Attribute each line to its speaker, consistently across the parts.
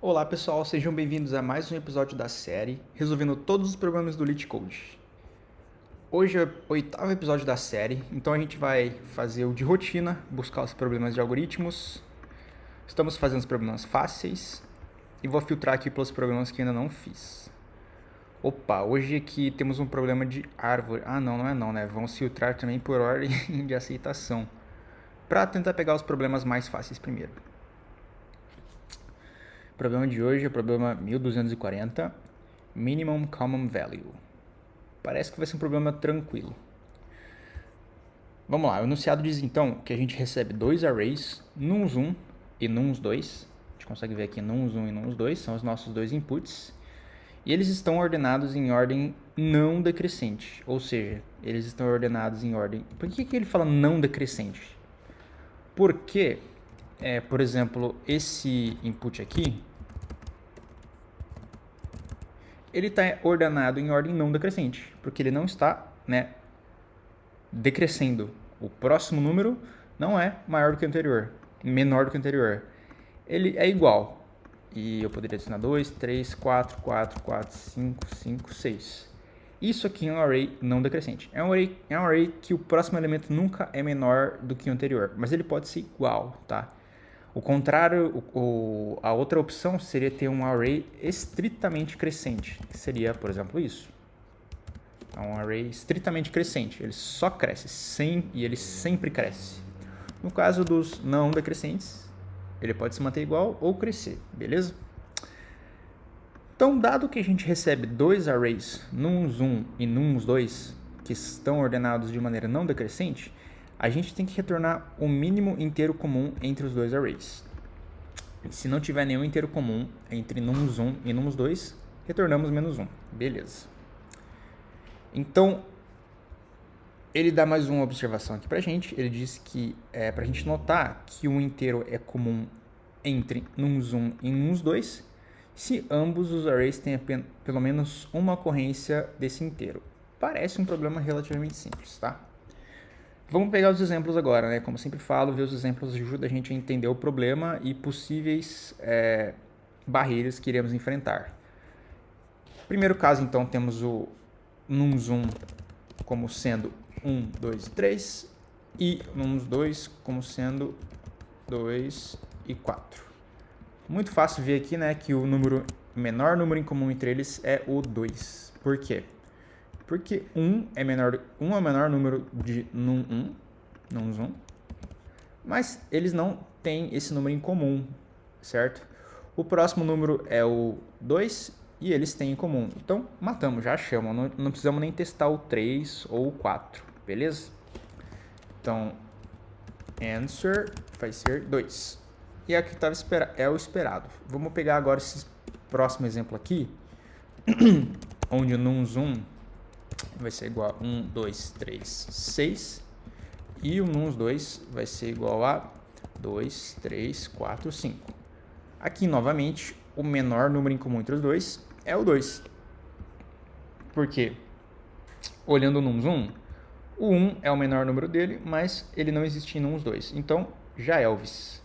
Speaker 1: Olá pessoal, sejam bem-vindos a mais um episódio da série Resolvendo Todos os Problemas do LeetCode. Hoje é o oitavo episódio da série, então a gente vai fazer o de rotina, buscar os problemas de algoritmos. Estamos fazendo os problemas fáceis e vou filtrar aqui pelos problemas que ainda não fiz. Opa, hoje aqui temos um problema de árvore. Não é não, né? Vamos filtrar também por ordem de aceitação, para tentar pegar os problemas mais fáceis primeiro. O problema de hoje é o problema 1240, Minimum Common Value. Parece que vai ser um problema tranquilo. Vamos lá, o enunciado diz então que a gente recebe dois arrays, nums1 e nums2. A gente consegue ver aqui nums1 e nums2, são os nossos dois inputs. E eles estão ordenados em ordem não decrescente, ou seja, eles estão ordenados em ordem... Por que ele fala não decrescente? Porque, por exemplo, esse input aqui, ele está ordenado em ordem não decrescente, porque ele não está, decrescendo. O próximo número não é maior do que o anterior, menor do que o anterior. Ele é igual. E eu poderia adicionar 2, 3, 4, 4, 4, 5, 5, 6. Isso aqui é um array não decrescente. É um array que o próximo elemento nunca é menor do que o anterior, mas ele pode ser igual, tá? O contrário, a outra opção seria ter um array estritamente crescente, que seria, por exemplo, isso. É um array estritamente crescente, ele só cresce, e ele sempre cresce. No caso dos não decrescentes, ele pode se manter igual ou crescer, beleza? Então, dado que a gente recebe dois arrays, nums1 e nums2, que estão ordenados de maneira não decrescente, a gente tem que retornar o mínimo inteiro comum entre os dois arrays. Se não tiver nenhum inteiro comum entre nums1 e nums2, retornamos -1. Beleza. Então, ele dá mais uma observação aqui pra gente. Ele diz que pra gente notar que um inteiro é comum entre nums1 e nums2, se ambos os arrays têm pelo menos uma ocorrência desse inteiro. Parece um problema relativamente simples, tá? Vamos pegar os exemplos agora, né? Como sempre falo, ver os exemplos ajuda a gente a entender o problema e possíveis barreiras que iremos enfrentar. Primeiro caso, então, temos o nums1 como sendo 1, 2 e 3 e nums2 como sendo 2 e 4. Muito fácil ver aqui, né, que o menor número em comum entre eles é o 2. Por quê? Porque 1 é o menor número de nums1, mas eles não têm esse número em comum, certo? O próximo número é o 2 e eles têm em comum. Então, matamos, já achamos, não precisamos nem testar o 3 ou o 4, beleza? Então, answer vai ser 2. E aqui é o esperado. Vamos pegar agora esse próximo exemplo aqui, onde o nums1 vai ser igual a 1, 2, 3, 6. E o nums2 vai ser igual a 2, 3, 4, 5. Aqui, novamente, o menor número em comum entre os dois é o 2. Por quê? Olhando o nums1, o 1 é o menor número dele, mas ele não existe em nums2. Então, já é Elvis.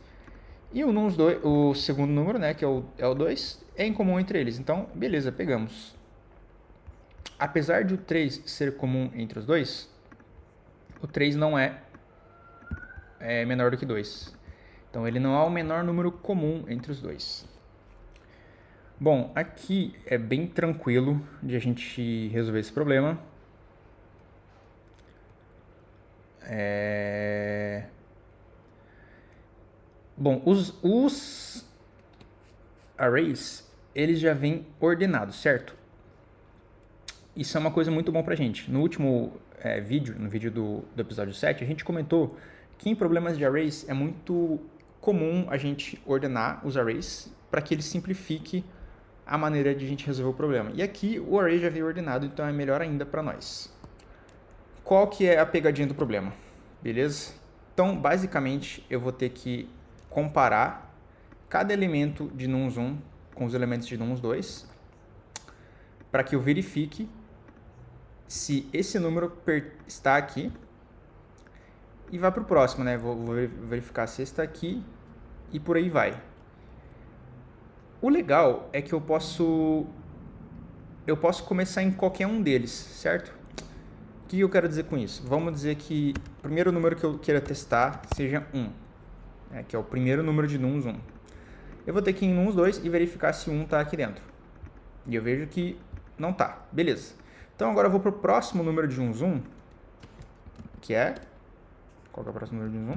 Speaker 1: E o nums2, o segundo número, né, que é o 2, é em comum entre eles. Então, beleza, pegamos. Apesar de o 3 ser comum entre os dois, o 3 não é menor do que 2. Então, ele não é o menor número comum entre os dois. Bom, aqui é bem tranquilo de a gente resolver esse problema. Bom, os arrays, eles já vêm ordenados, certo? Isso é uma coisa muito bom pra gente. No último vídeo, no vídeo do episódio 7, a gente comentou que em problemas de arrays é muito comum a gente ordenar os arrays para que ele simplifique a maneira de a gente resolver o problema. E aqui o array já veio ordenado, então é melhor ainda para nós. Qual que é a pegadinha do problema? Beleza? Então, basicamente, eu vou ter que comparar cada elemento de nums1 com os elementos de nums2 para que eu verifique se esse número está aqui e vá para o próximo, né? Vou verificar se está aqui e por aí vai. O legal é que eu posso começar em qualquer um deles, certo? O que eu quero dizer com isso? Vamos dizer que o primeiro número que eu queira testar seja 1, que é o primeiro número de nums 1. Eu vou ter que ir em nums 2 e verificar se 1 está aqui dentro. E eu vejo que não está. Beleza. Então agora eu vou para o próximo número de uns 1, que é... Qual que é o próximo número de uns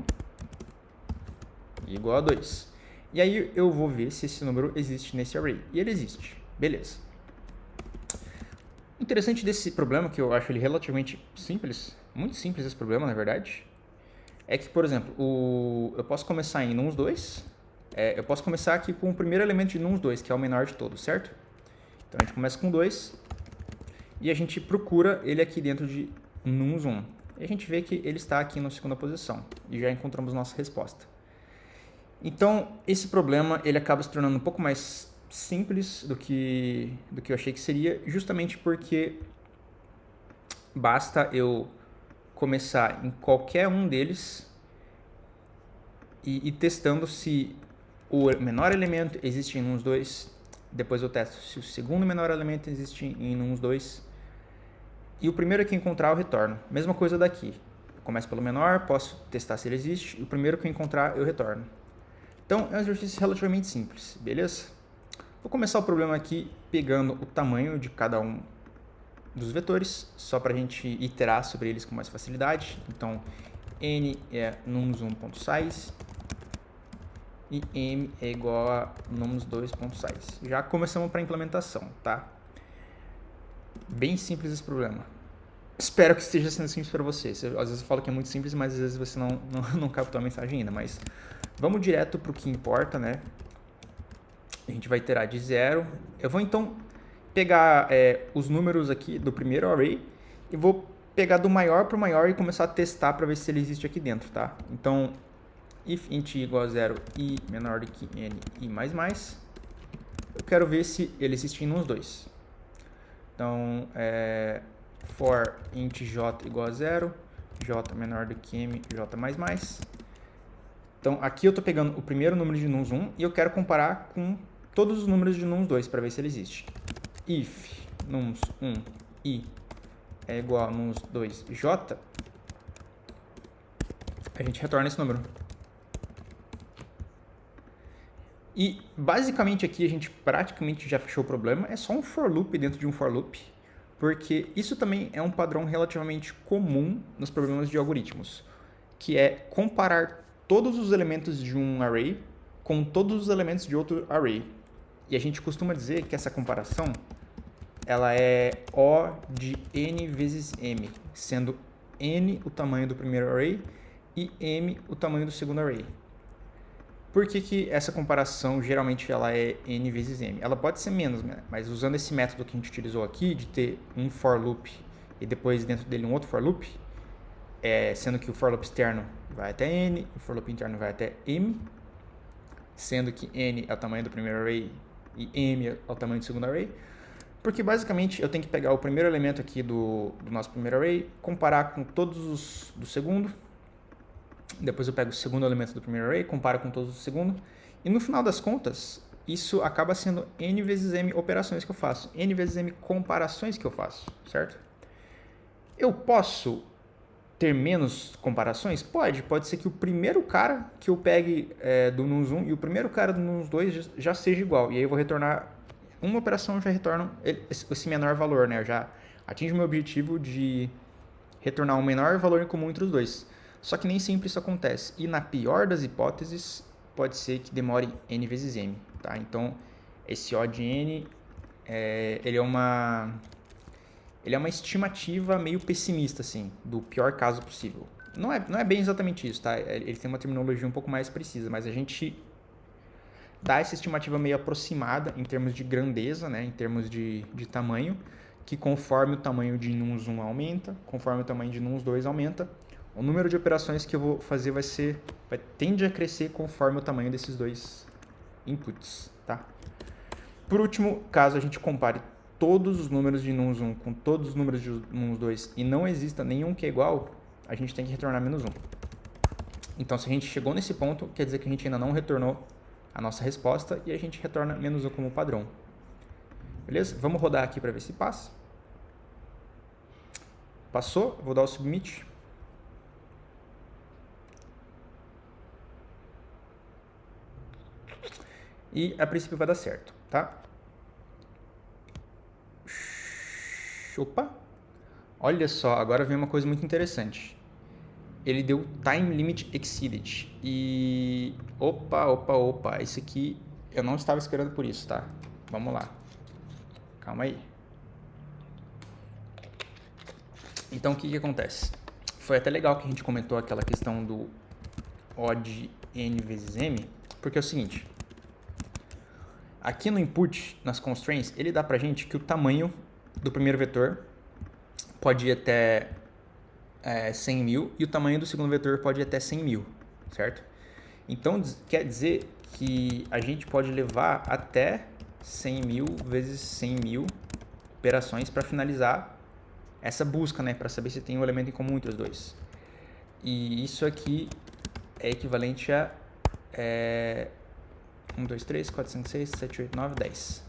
Speaker 1: 1? Igual a 2. E aí eu vou ver se esse número existe nesse array. E ele existe. Beleza. O interessante desse problema, que eu acho ele relativamente simples, muito simples esse problema, na verdade, é que, por exemplo, eu posso começar em nums 2, eu posso começar aqui com o primeiro elemento de nums 2, que é o menor de todos, certo? Então a gente começa com 2 e a gente procura ele aqui dentro de nums 1. E a gente vê que ele está aqui na segunda posição e já encontramos nossa resposta. Então, esse problema ele acaba se tornando um pouco mais simples do que eu achei que seria, justamente porque basta eu começar em qualquer um deles e ir testando se o menor elemento existe em uns 2, depois eu testo se o segundo menor elemento existe em uns 2, e o primeiro que encontrar eu retorno. Mesma coisa daqui, eu começo pelo menor, posso testar se ele existe, e o primeiro que eu encontrar eu retorno. Então é um exercício relativamente simples, beleza? Vou começar o problema aqui pegando o tamanho de cada um dos vetores, só para a gente iterar sobre eles com mais facilidade. Então, n é nums1.size e m é igual a nums2.size. Já começamos para a implementação, tá? Bem simples esse problema. Espero que esteja sendo simples para você. Às vezes eu falo que é muito simples, mas às vezes você não captou a mensagem ainda. Mas vamos direto para o que importa, né? A gente vai iterar de 0. Eu vou então pegar os números aqui do primeiro array e vou pegar do maior para o maior e começar a testar para ver se ele existe aqui dentro, tá? Então, if int igual a 0 e menor do que n e mais, eu quero ver se ele existe em uns 2. Então, for int j igual a 0, j menor do que m, j mais. Então, aqui eu estou pegando o primeiro número de nums 1 e eu quero comparar com todos os números de nums 2 para ver se ele existe. If nums1 i é igual a nums2 j, a gente retorna esse número. E basicamente aqui a gente praticamente já fechou o problema, é só um for loop dentro de um for loop, porque isso também é um padrão relativamente comum nos problemas de algoritmos, que é comparar todos os elementos de um array com todos os elementos de outro array. E a gente costuma dizer que essa comparação ela é O de n vezes m, sendo n o tamanho do primeiro array e m o tamanho do segundo array. Por que essa comparação geralmente ela é n vezes m? Ela pode ser menos, mas usando esse método que a gente utilizou aqui, de ter um for loop e depois dentro dele um outro for loop, sendo que o for loop externo vai até n, o for loop interno vai até m, sendo que n é o tamanho do primeiro array e m é o tamanho do segundo array, porque basicamente eu tenho que pegar o primeiro elemento aqui do nosso primeiro array, comparar com todos os do segundo, depois eu pego o segundo elemento do primeiro array, comparo com todos do segundo, e no final das contas, isso acaba sendo n vezes m operações que eu faço, n vezes m comparações que eu faço, certo? Eu posso ter menos comparações? Pode ser que o primeiro cara que eu pegue do nums1 e o primeiro cara do nums2 já seja igual, e aí eu vou retornar uma operação, já retorno esse menor valor, né? Eu já atingo o meu objetivo de retornar um menor valor em comum entre os dois. Só que nem sempre isso acontece, e na pior das hipóteses, pode ser que demore n vezes m, tá? Então, esse O de n, ele é uma estimativa meio pessimista, assim, do pior caso possível. Não é bem exatamente isso, tá? Ele tem uma terminologia um pouco mais precisa, mas a gente dá essa estimativa meio aproximada em termos de grandeza, né? Em termos de tamanho, que conforme o tamanho de nums1 aumenta, conforme o tamanho de nums2 aumenta, o número de operações que eu vou fazer tende a crescer conforme o tamanho desses dois inputs, tá? Por último, caso a gente compare todos os números de nums1 com todos os números de nums2 e não exista nenhum que é igual, a gente tem que retornar -1. Então, se a gente chegou nesse ponto, quer dizer que a gente ainda não retornou a nossa resposta e a gente retorna -1 como padrão. Beleza? Vamos rodar aqui para ver se passa. Passou, vou dar o submit. E a princípio vai dar certo, tá? Opa! Olha só, agora vem uma coisa muito interessante. Ele deu time limit exceeded. E opa, isso aqui eu não estava esperando por isso, tá? Vamos lá. Calma aí. Então o que acontece? Foi até legal que a gente comentou aquela questão do odd n vezes m, porque é o seguinte, aqui no input, nas constraints, ele dá pra gente que o tamanho do primeiro vetor pode ir até 100 mil e o tamanho do segundo vetor pode ir até 100 mil, certo? Então quer dizer que a gente pode levar até 100 mil vezes 100 mil operações para finalizar essa busca, né? Para saber se tem um elemento em comum entre os dois. E isso aqui é equivalente a 1, 2, 3, 4, 5, 6, 7, 8, 9, 10.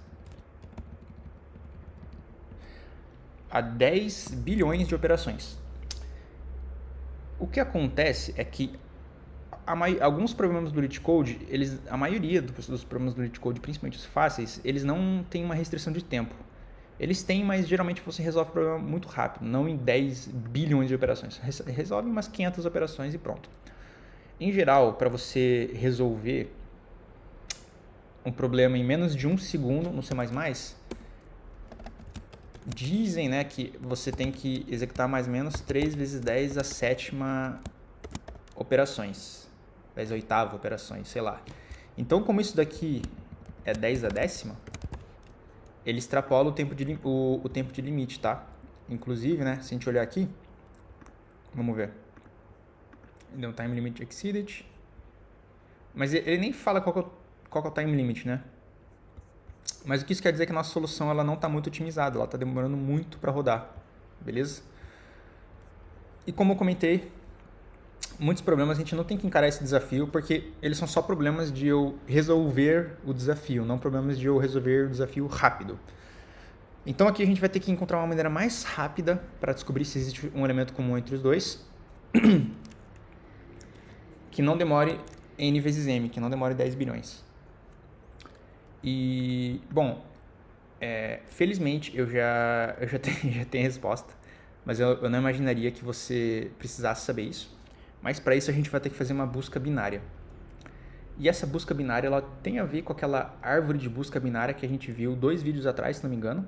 Speaker 1: A 10 bilhões de operações. O que acontece é que alguns problemas do LeetCode, a maioria dos problemas do LeetCode, principalmente os fáceis, eles não têm uma restrição de tempo. Eles têm, mas geralmente você resolve o problema muito rápido, não em 10 bilhões de operações. Resolve umas 500 operações e pronto. Em geral, para você resolver um problema em menos de 1 segundo no C++, dizem, né, que você tem que executar mais ou menos 3 vezes 10 a sétima operações. 10 a oitava operações, sei lá. Então, como isso daqui é 10 a décima, ele extrapola o tempo de limite, tá? Inclusive, né, se a gente olhar aqui, vamos ver. Deu um time limit exceeded. Mas ele nem fala qual que é o time limit, né? Mas o que isso quer dizer é que a nossa solução ela não está muito otimizada, ela está demorando muito para rodar, beleza? E como eu comentei, muitos problemas a gente não tem que encarar esse desafio porque eles são só problemas de eu resolver o desafio, não problemas de eu resolver o desafio rápido. Então aqui a gente vai ter que encontrar uma maneira mais rápida para descobrir se existe um elemento comum entre os dois que não demore n vezes m, que não demore 10 bilhões. E, bom, felizmente eu já tenho a resposta, mas eu não imaginaria que você precisasse saber isso. Mas para isso a gente vai ter que fazer uma busca binária. E essa busca binária ela tem a ver com aquela árvore de busca binária que a gente viu 2 vídeos atrás, se não me engano,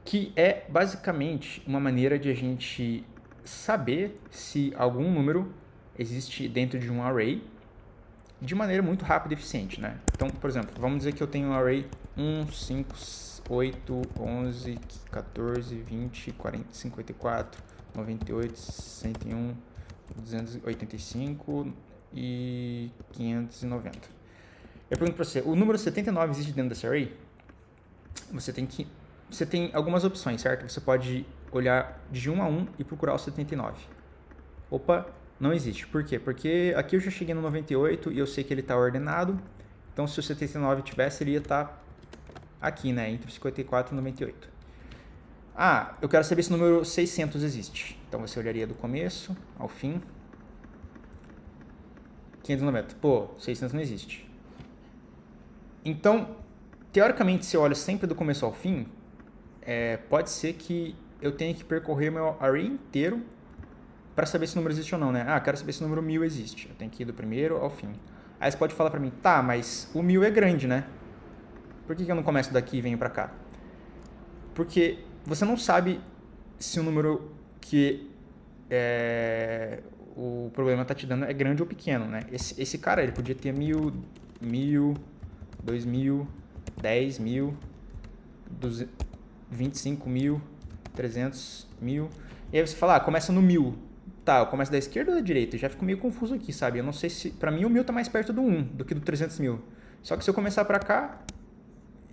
Speaker 1: que é basicamente uma maneira de a gente saber se algum número existe dentro de um array de maneira muito rápida e eficiente, né? Então, por exemplo, vamos dizer que eu tenho um array 1, 5, 8, 11, 14, 20, 40, 54, 98, 101, 285 e 590. Eu pergunto para você, o número 79 existe dentro desse array? Você tem algumas opções, certo? Você pode olhar de 1 a 1 e procurar o 79. Opa, não existe. Por quê? Porque aqui eu já cheguei no 98 e eu sei que ele está ordenado. Então, se o 79 tivesse, ele ia estar aqui, né? Entre 54 e 98. Ah, eu quero saber se o número 600 existe. Então, você olharia do começo ao fim. 590. Pô, 600 não existe. Então, teoricamente, se eu olho sempre do começo ao fim, pode ser que eu tenha que percorrer meu array inteiro para saber se o número existe ou não, né? Ah, quero saber se o número 1000 existe. Eu tenho que ir do primeiro ao fim. Aí você pode falar para mim, tá, mas o 1000 é grande, né? Por que eu não começo daqui e venho para cá? Porque você não sabe se o número que o problema está te dando é grande ou pequeno, né? Esse cara, ele podia ter 1000, 2000, 10.000, 25.000, 300.000. E aí você fala, começa no 1000. Tá, eu começo da esquerda ou da direita? Eu já fico meio confuso aqui, sabe? Eu não sei se... Pra mim, o 1000 tá mais perto do 1 do que do 300.000. Só que se eu começar pra cá,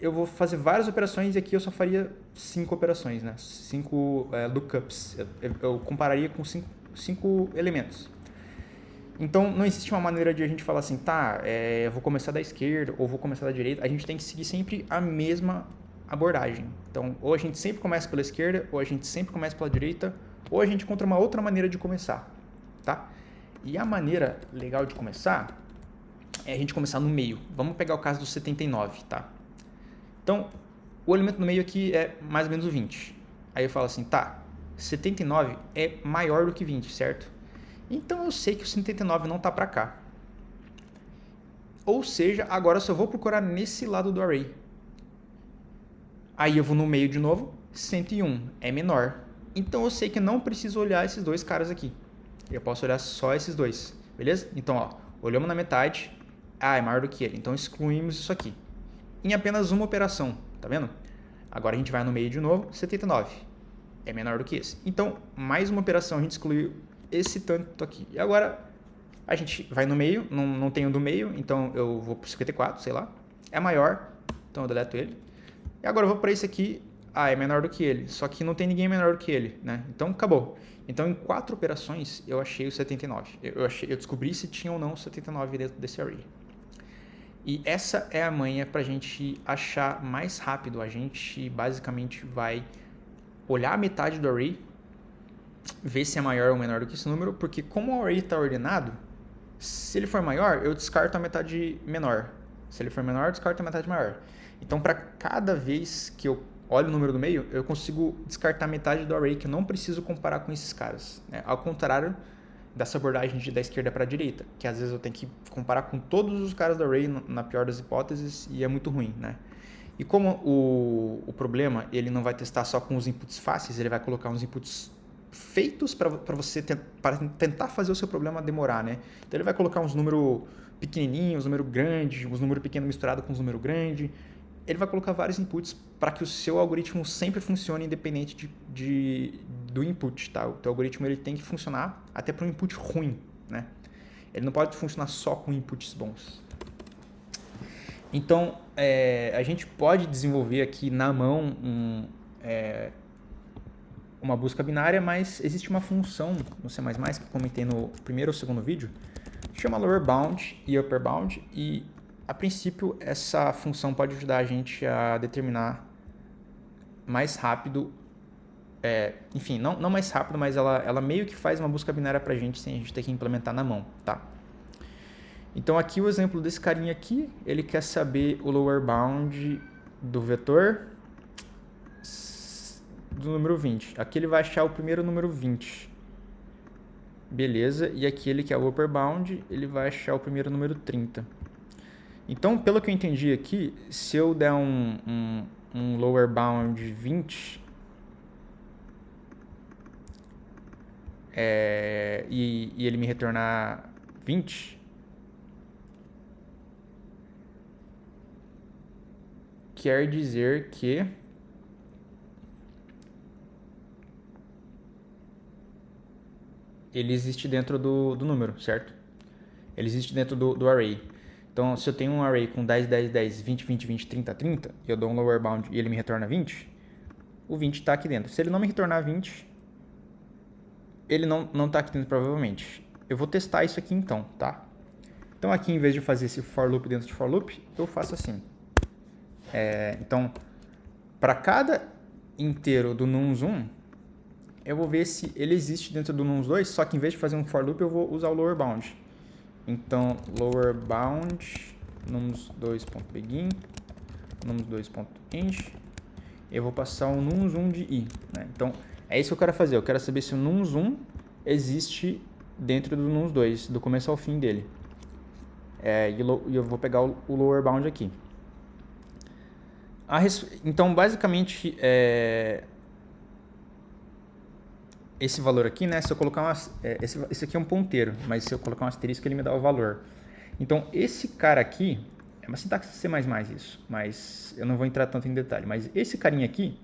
Speaker 1: eu vou fazer várias operações e aqui eu só faria 5 operações, né? 5 lookups. Eu compararia com 5 elementos. Então, não existe uma maneira de a gente falar assim, tá, eu vou começar da esquerda ou vou começar da direita. A gente tem que seguir sempre a mesma abordagem. Então, ou a gente sempre começa pela esquerda, ou a gente sempre começa pela direita, ou a gente encontra uma outra maneira de começar, tá? E a maneira legal de começar é a gente começar no meio. Vamos pegar o caso do 79, tá? Então, o elemento no meio aqui é mais ou menos o 20. Aí eu falo assim, tá, 79 é maior do que 20, certo? Então eu sei que o 79 não está para cá. Ou seja, agora eu só vou procurar nesse lado do array. Aí eu vou no meio de novo, 101 é menor. Então eu sei que eu não preciso olhar esses dois caras aqui. Eu posso olhar só esses dois, beleza? Então, ó, olhamos na metade, é maior do que ele. Então excluímos isso aqui. Em apenas uma operação, tá vendo? Agora a gente vai no meio de novo, 79 é menor do que esse. Então, mais uma operação, a gente excluiu esse tanto aqui. E agora a gente vai no meio, não tem um do meio, então eu vou para 54, sei lá. É maior, então eu deleto ele. E agora eu vou para esse aqui, é menor do que ele, só que não tem ninguém menor do que ele, né? Então acabou. Então em 4 operações eu achei o 79. Eu descobri se tinha ou não o 79 dentro desse array. E essa é a manha para a gente achar mais rápido. A gente basicamente vai olhar a metade do array, ver se é maior ou menor do que esse número, porque como o array está ordenado, se ele for maior, eu descarto a metade menor. Se ele for menor, eu descarto a metade maior. Então, para cada vez que eu olho o número do meio, eu consigo descartar metade do array, que eu não preciso comparar com esses caras, né? Ao contrário dessa abordagem da esquerda para a direita, que às vezes eu tenho que comparar com todos os caras do array, na pior das hipóteses, e é muito ruim, né? E como o problema, ele não vai testar só com os inputs fáceis, ele vai colocar uns inputs feitos para você para tentar fazer o seu problema demorar, né? Então ele vai colocar uns números pequenininhos, uns números grandes, uns números pequenos misturados com uns números grandes. Ele vai colocar vários inputs para que o seu algoritmo sempre funcione independente do input, tá? O teu algoritmo ele tem que funcionar até para um input ruim, né? Ele não pode funcionar só com inputs bons. Então, a gente pode desenvolver aqui na mão uma busca binária, mas existe uma função no C++ que eu comentei no primeiro ou segundo vídeo, que chama lower bound e upper bound, e a princípio essa função pode ajudar a gente a determinar mais rápido, enfim, não mais rápido, mas ela meio que faz uma busca binária pra gente sem a gente ter que implementar na mão, tá? Então aqui o exemplo desse carinha aqui, ele quer saber o lower bound do vetor do número 20. Aqui ele vai achar o primeiro número 20. Beleza, e aqui ele quer o upper bound, ele vai achar o primeiro número 30. Então, pelo que eu entendi aqui, se eu der um lower bound 20 e ele me retornar 20, quer dizer que ele existe dentro do número, certo? Ele existe dentro do array. Então, se eu tenho um array com 10, 10, 10, 20, 20, 20, 30, 30, e eu dou um lower bound e ele me retorna 20, o 20 está aqui dentro. Se ele não me retornar 20, ele não está aqui dentro provavelmente. Eu vou testar isso aqui então, tá? Então aqui, em vez de fazer esse for loop dentro de for loop, eu faço assim. Então, para cada inteiro do nums1, eu vou ver se ele existe dentro do nums2, só que em vez de fazer um for loop, eu vou usar o lower bound. Então, lower bound nums2.begin, nums2.end, eu vou passar um nums1 de i, né? Então, é isso que eu quero fazer. Eu quero saber se o nums1 existe dentro do nums2, do começo ao fim dele. E eu vou pegar o lower bound aqui. Então, basicamente, esse valor aqui, né? Se eu colocar esse aqui é um ponteiro, mas se eu colocar um asterisco, ele me dá o valor. Então, esse cara aqui, é uma sintaxe C++ isso, mas eu não vou entrar tanto em detalhe. Mas esse carinha aqui,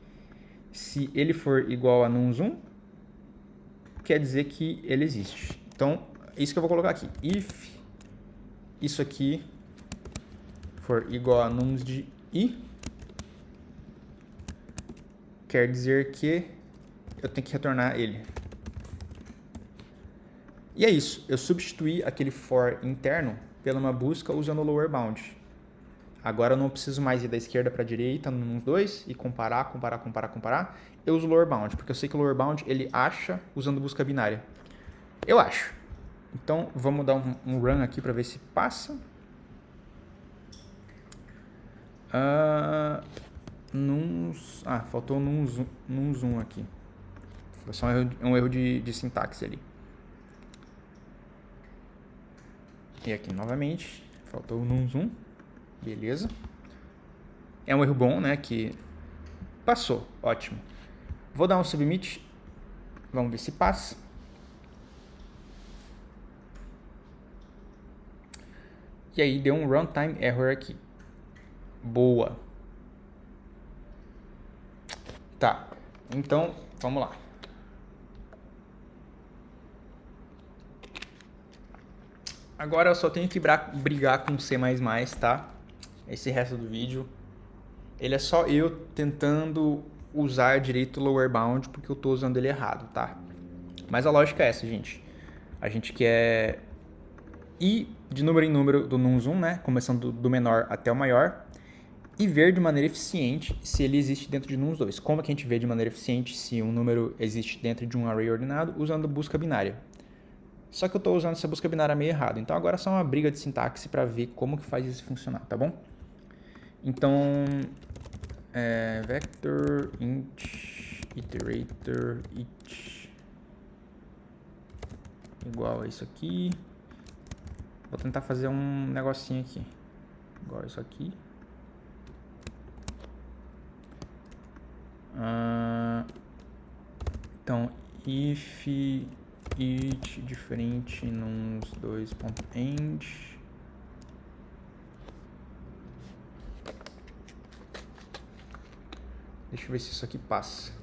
Speaker 1: se ele for igual a nums1, quer dizer que ele existe. Então, é isso que eu vou colocar aqui. If isso aqui for igual a nums de i, quer dizer que eu tenho que retornar ele. E é isso, eu substituí aquele for interno pela uma busca usando o lower bound. Agora eu não preciso mais ir da esquerda para a direita nos dois e comparar. Eu uso o lower bound, porque eu sei que o lower bound ele acha usando busca binária. Eu acho. Então vamos dar um run aqui para ver se passa. Faltou num zoom aqui. Foi só um erro de sintaxe ali. E aqui novamente, faltou num zoom. Beleza. É um erro bom, né? Que passou. Ótimo. Vou dar um submit. Vamos ver se passa. E aí deu um runtime error aqui. Boa. Tá. Então, vamos lá. Agora eu só tenho que brigar com C++, tá? Esse resto do vídeo. Ele é só eu tentando usar direito o lower bound porque eu tô usando ele errado, tá? Mas a lógica é essa, gente. A gente quer ir de número em número do num-zoom, né? Começando do menor até o maior. E ver de maneira eficiente se ele existe dentro de nums2. Como é que a gente vê de maneira eficiente se um número existe dentro de um array ordenado? Usando busca binária. Só que eu estou usando essa busca binária meio errado. Então agora é só uma briga de sintaxe para ver como que faz isso funcionar, tá bom? Então, vector int iterator it igual a isso aqui. Vou tentar fazer um negocinho aqui. Igual a isso aqui. Então, if it diferente nums2.end. Deixa eu ver se isso aqui passa.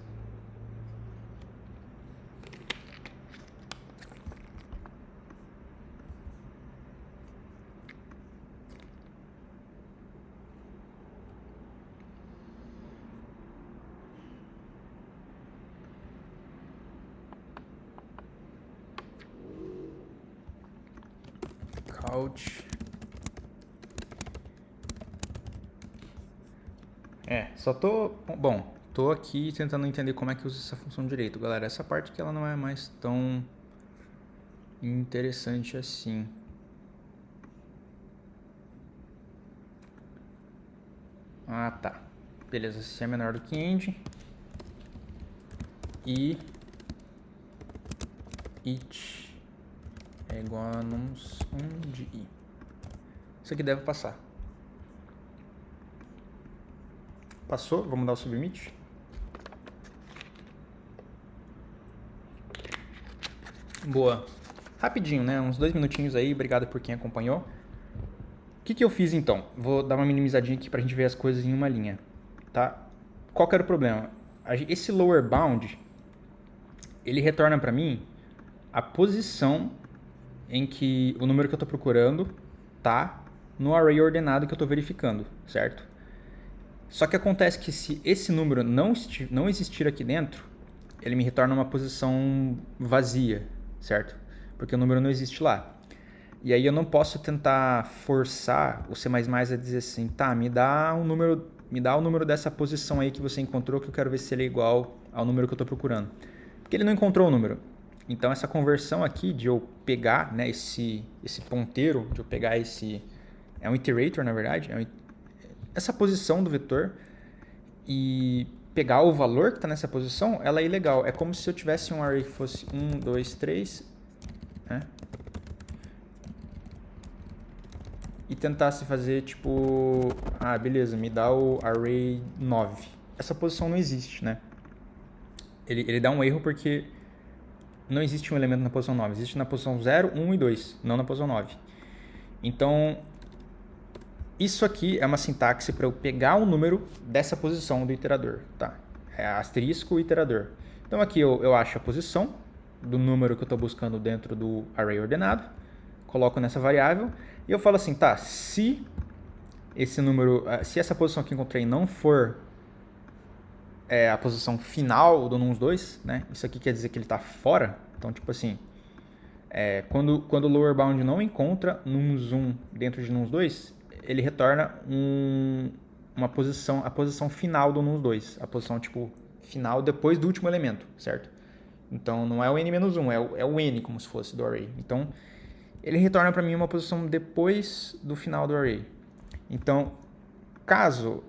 Speaker 1: Couch. Só tô... Bom, tô aqui tentando entender como é que usa essa função direito, galera. Essa parte que ela não é mais tão interessante assim. Ah, tá. Beleza, se é menor do que end. E it é igual a nums1 de i. Isso aqui deve passar. Passou? Vamos dar o submit. Boa. Rapidinho, né? Uns 2 minutinhos aí. Obrigado por quem acompanhou. O que eu fiz então? Vou dar uma minimizadinha aqui pra gente ver as coisas em uma linha, tá? Qual que era o problema? Esse lower bound, ele retorna pra mim a posição em que o número que eu tô procurando tá no array ordenado que eu tô verificando, certo? Só que acontece que se esse número não existir aqui dentro, ele me retorna uma posição vazia, certo? Porque o número não existe lá. E aí eu não posso tentar forçar o C++ a dizer assim, tá, me dá o número dessa posição aí que você encontrou que eu quero ver se ele é igual ao número que eu estou procurando. Porque ele não encontrou o número. Então essa conversão aqui de eu pegar, né, esse ponteiro, de eu pegar esse... É um iterator, na verdade, essa posição do vetor e pegar o valor que está nessa posição, ela é ilegal. É como se eu tivesse um array que fosse 1, 2, 3, né? E tentasse fazer tipo, beleza, me dá o array 9. Essa posição não existe, né? Ele dá um erro porque não existe um elemento na posição 9, existe na posição 0, 1 e 2, não na posição 9. Então, isso aqui é uma sintaxe para eu pegar o número dessa posição do iterador, tá? É asterisco iterador. Então aqui eu acho a posição do número que eu estou buscando dentro do array ordenado, coloco nessa variável e eu falo assim, tá, se essa posição que eu encontrei não for a posição final do nums2, né? Isso aqui quer dizer que ele está fora. Então, tipo assim, Quando o lower bound não encontra nums1 dentro de nums2, ele retorna a posição final do nums2, a posição tipo final depois do último elemento, certo? Então não é o n-1, é o n como se fosse do array. Então ele retorna para mim uma posição depois do final do array. Então, caso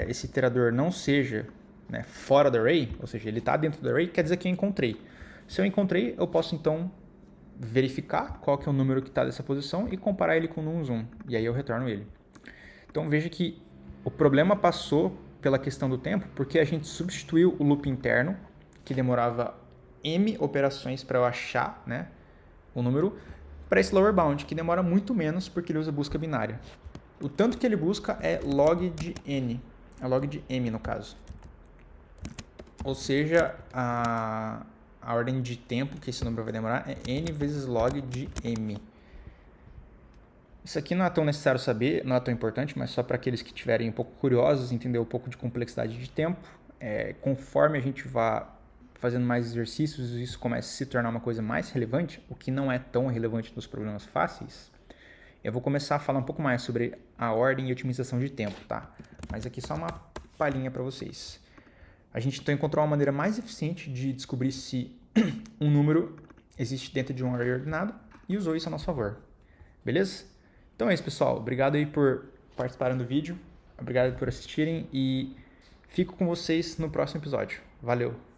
Speaker 1: esse iterador não seja, né, fora do array, ou seja, ele está dentro do array, quer dizer que eu encontrei. Se eu encontrei, eu posso então verificar qual que é o número que está dessa posição e comparar ele com o nums1, e aí eu retorno ele. Então veja que o problema passou pela questão do tempo porque a gente substituiu o loop interno, que demorava m operações para eu achar, né, o número, para esse lower bound, que demora muito menos porque ele usa busca binária. O tanto que ele busca é log de n, é log de m no caso. Ou seja, a ordem de tempo que esse número vai demorar é n vezes log de m. Isso aqui não é tão necessário saber, não é tão importante, mas só para aqueles que estiverem um pouco curiosos, entender um pouco de complexidade de tempo. Conforme a gente vá fazendo mais exercícios, isso começa a se tornar uma coisa mais relevante, o que não é tão relevante nos problemas fáceis. Eu vou começar a falar um pouco mais sobre a ordem e otimização de tempo, tá? Mas aqui só uma palhinha para vocês. A gente então encontrou uma maneira mais eficiente de descobrir se um número existe dentro de um array ordenado e usou isso a nosso favor. Beleza? Então é isso, pessoal. Obrigado aí por participarem do vídeo. Obrigado por assistirem e fico com vocês no próximo episódio. Valeu!